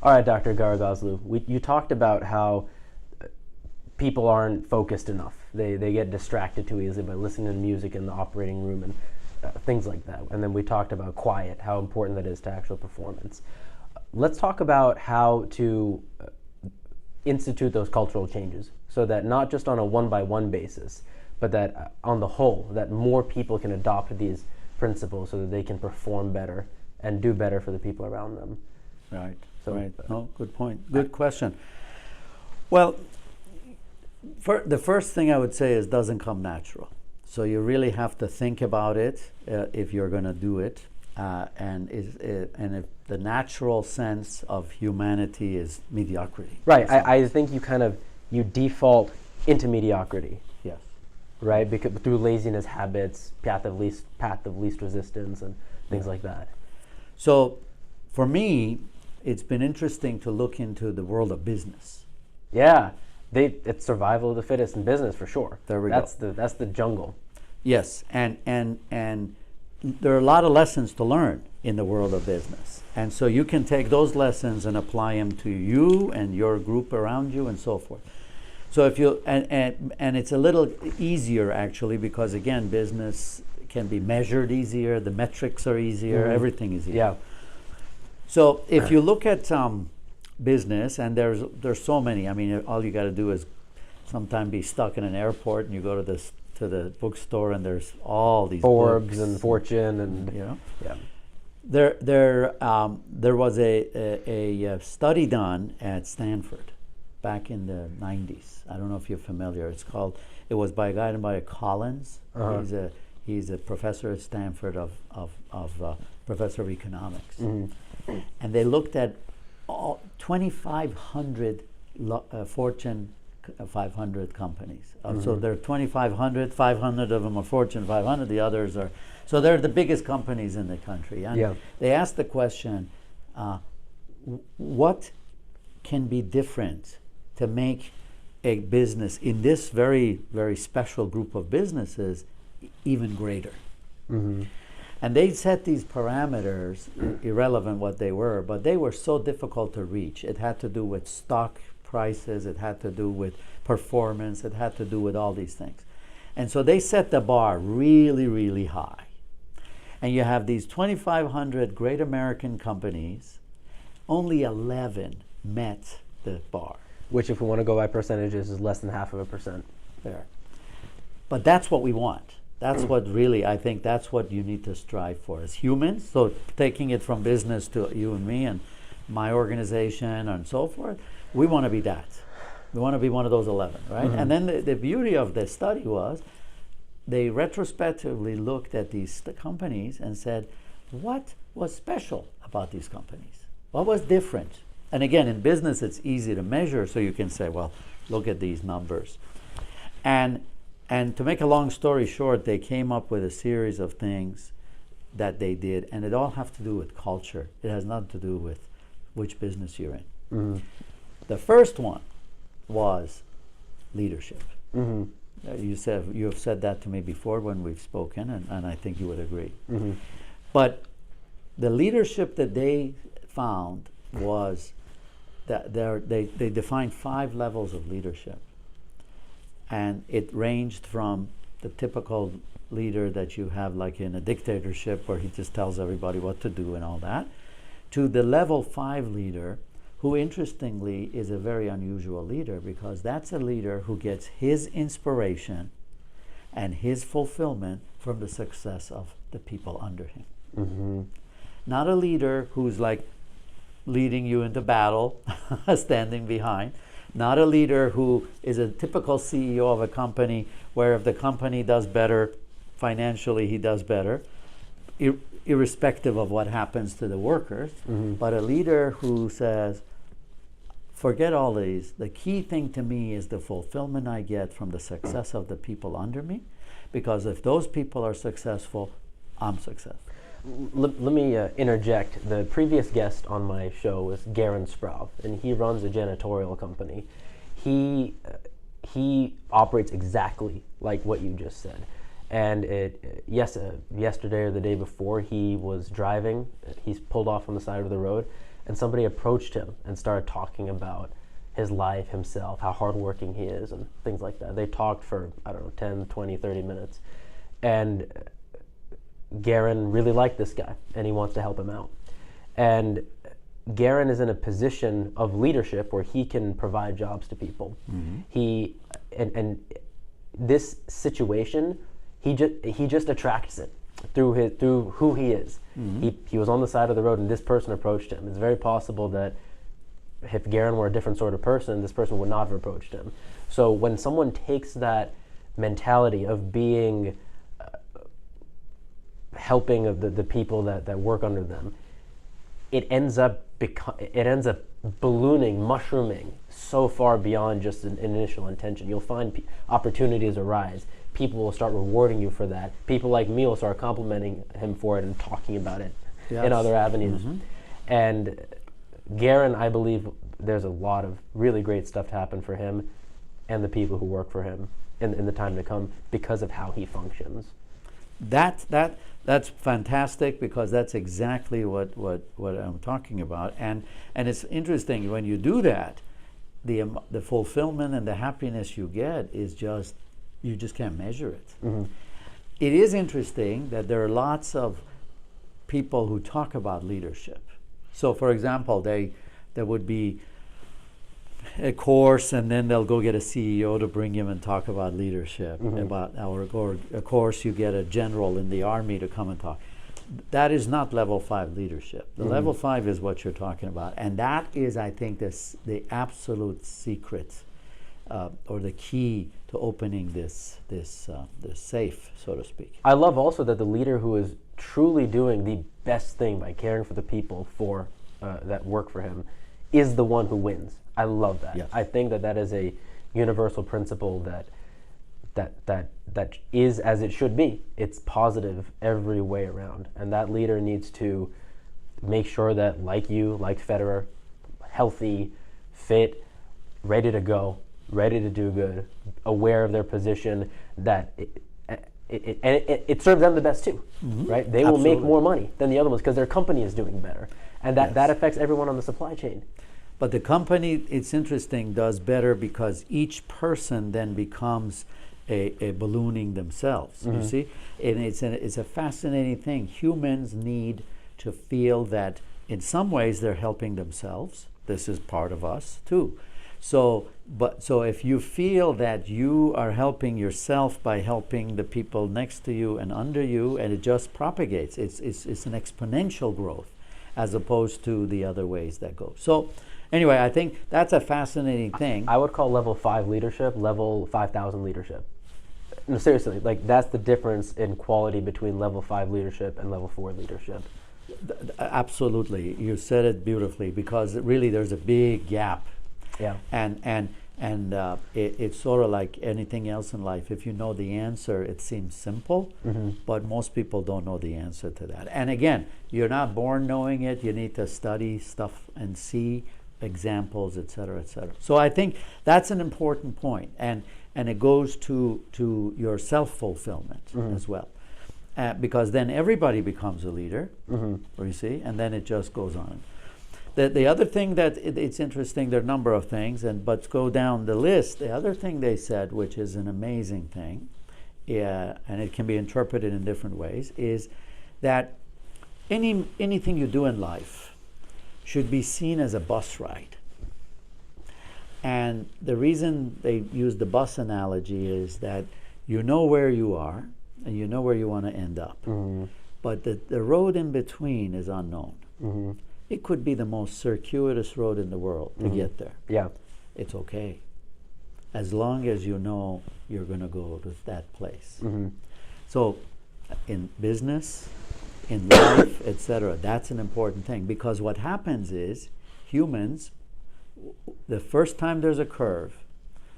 All right, Dr. Gharagozloo, you talked about how people aren't focused enough. They get distracted too easily by listening to music in the operating room and things like that. And then we talked about quiet, how important that is to actual performance. Let's talk about how to institute those cultural changes so that not just on a one-by-one basis, but that on the whole, that more people can adopt these principles so that they can perform better and do better for the people around them. Right. So, right. Oh, good point. Good question. Well, the first thing I would say is doesn't come natural. So you really have to think about it if you're going to do it. And if the natural sense of humanity is mediocrity. Right. I think you default into mediocrity. Yes. Right, because through laziness habits, path of least resistance, and things like that. So, for me, it's been interesting to look into the world of business. Yeah, it's survival of the fittest in business for sure. There we go. That's the jungle. Yes, and there are a lot of lessons to learn in the world of business, and so you can take those lessons and apply them to you and your group around you and so forth. So if you and it's a little easier actually because again business can be measured easier, the metrics are easier, everything is easier. Yeah. So if you look at business, and there's so many. I mean, all you got to do is sometime be stuck in an airport and you go to the bookstore and there's all these Forbes books and Fortune and yeah. There was a study done at Stanford back in the 90s. I don't know if you're familiar. It was by a guy named Collins. Uh-huh. He's a professor at Stanford of professor of economics. Mm-hmm. And they looked at all 2,500 Fortune 500 companies. So there are 2,500, 500 of them are Fortune 500, the others are, so they're the biggest companies in the country. And they asked the question, what can be different to make a business in this very, very special group of businesses even greater? Mm-hmm. And they set these parameters, irrelevant what they were, but they were so difficult to reach. It had to do with stock prices, it had to do with performance, it had to do with all these things. And so they set the bar really, really high. And you have these 2,500 great American companies, only 11 met the bar. Which, if we want to go by percentages, is less than 0.5%. There. But that's what we want. That's what really, I think that's what you need to strive for as humans. So taking it from business to you and me and my organization and so forth, we want to be that. We want to be one of those 11, right? Mm-hmm. And then the beauty of the study was they retrospectively looked at these companies and said, what was special about these companies? What was different? And again, in business, it's easy to measure, so you can say, well, look at these numbers. And to make a long story short, they came up with a series of things that they did, and it all have to do with culture. It has nothing to do with which business you're in. Mm-hmm. The first one was leadership. Mm-hmm. You have said that to me before when we've spoken, and I think you would agree. Mm-hmm. But the leadership that they found was that they defined 5 levels of leadership. And it ranged from the typical leader that you have like in a dictatorship where he just tells everybody what to do and all that, to the level 5 leader, who interestingly is a very unusual leader because that's a leader who gets his inspiration and his fulfillment from the success of the people under him. Mm-hmm. Not a leader who's like leading you into battle, standing behind. Not a leader who is a typical CEO of a company where if the company does better financially, he does better, irrespective of what happens to the workers. Mm-hmm. But a leader who says, forget all these. The key thing to me is the fulfillment I get from the success of the people under me, because if those people are successful, I'm successful. Let me interject. The previous guest on my show was Garen Sprov, and he runs a janitorial company. He operates exactly like what you just said. And yesterday or the day before, he was driving. He's pulled off on the side of the road, and somebody approached him and started talking about his life, himself, how hardworking he is, and things like that. They talked for, I don't know, 10, 20, 30 minutes. And Garen really liked this guy, and he wants to help him out. And Garen is in a position of leadership where he can provide jobs to people. He and this situation, he just attracts it through who he is. He was on the side of the road, and this person approached him. It's very possible that if Garen were a different sort of person, this person would not have approached him. So when someone takes that mentality of being helping of the people that work under them, it ends up ballooning, mushrooming so far beyond just an initial intention. You'll find opportunities arise. People will start rewarding you for that. People like me will start complimenting him for it and talking about it in other avenues. And Garen, I believe there's a lot of really great stuff to happen for him and the people who work for him in the time to come because of how he functions. That's fantastic, because that's exactly what I'm talking about, and it's interesting when you do that, the fulfillment and the happiness you get is just, you just can't measure it. It is interesting that there are lots of people who talk about leadership. So, for example, there would be a course, and then they'll go get a CEO to bring him and talk about leadership. Or a course, you get a general in the army to come and talk. That is not level 5 leadership. The level 5 is what you're talking about, and that is, I think, the absolute secret or the key to opening this safe, so to speak. I love also that the leader who is truly doing the best thing by caring for the people that work for him is the one who wins. I love that. Yes. I think that is a universal principle that is as it should be. It's positive every way around, and that leader needs to make sure that, like Federer, healthy, fit, ready to go, ready to do good, aware of their position, that it serves them the best too, right? They will make more money than the other ones because their company is doing better, and that affects everyone on the supply chain. But the company, it's interesting, does better because each person then becomes a ballooning themselves. You see, and it's a fascinating thing. Humans need to feel that in some ways they're helping themselves. This is part of us too. So if you feel that you are helping yourself by helping the people next to you and under you, and it just propagates. It's an exponential growth, as opposed to the other ways that go. So anyway, I think that's a fascinating thing. I would call level 5 leadership level 5,000 leadership. No, seriously, like that's the difference in quality between level 5 leadership and level 4 leadership. Absolutely, you said it beautifully, because really there's a big gap. Yeah. And it's sort of like anything else in life. If you know the answer, it seems simple, but most people don't know the answer to that. And again, you're not born knowing it. You need to study stuff and see examples, et cetera, et cetera. So I think that's an important point, and it goes to your self-fulfillment as well, because then everybody becomes a leader, you see, and then it just goes on. The other thing that it's interesting, there are a number of things, but go down the list. The other thing they said, which is an amazing thing, and it can be interpreted in different ways, is that anything you do in life should be seen as a bus ride. And the reason they use the bus analogy is that you know where you are and you know where you want to end up, but the road in between is unknown. It could be the most circuitous road in the world to get there. Yeah. It's okay, as long as you know you're going to go to that place. So in business, in life, etc., that's an important thing, because what happens is humans, the first time there's a curve,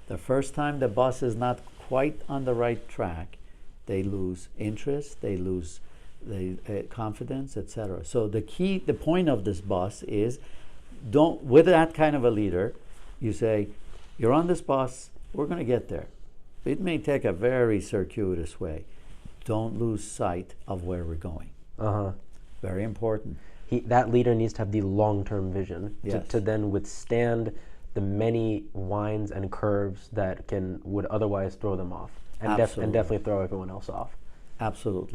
the first time the bus is not quite on the right track, they lose interest, they lose confidence, etc. So the point of this bus is, with that kind of a leader, you say, you're on this bus, we're going to get there. It may take a very circuitous way. Don't lose sight of where we're going. Very important. that leader needs to have the long-term vision Yes. to then withstand the many winds and curves that would otherwise throw them off, and Absolutely. definitely throw everyone else off. Absolutely.